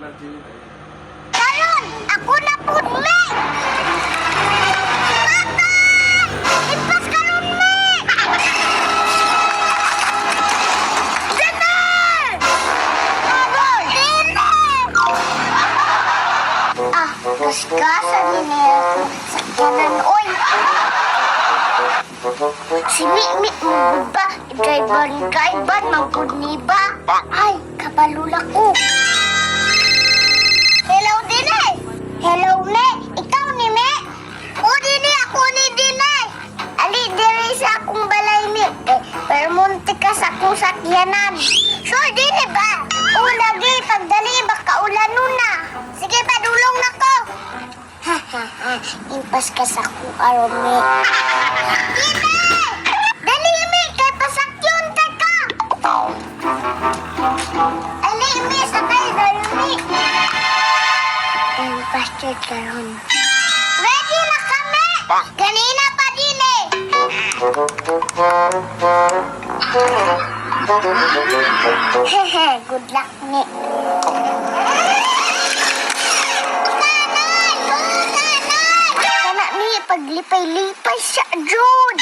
Karon, ako na po, me! Papa! Ipas karon, me! Dinner! Agoy! Dinner! Ah, kasgasan din niya sa sakyanan, oy! Si Mimi, magod ba? Driver, magod ni ba? Ay, kabalula ko. Hello, Dine! Hello, Me! Ikaw ni Me? O, Dine! Ako ni Dine! Ali, dire sa akong balay ni. Pero munti ka sa akong sakyanan. Sure, Dine ba? O, lagi, pagdali, baka ulan nun na. Sige, padulong na ko. Impas ka sa akong araw, Me. Dine! Dali, Me! Kay pasakyon ka ka! Ali, Me! Sakay na yun, Me! And Pastor Caron. Ready na kami! Kanina pa din eh! Hehe, good luck ni. Nanay! Oh, nanay! Kana ni, paglipay-lipay siya, June!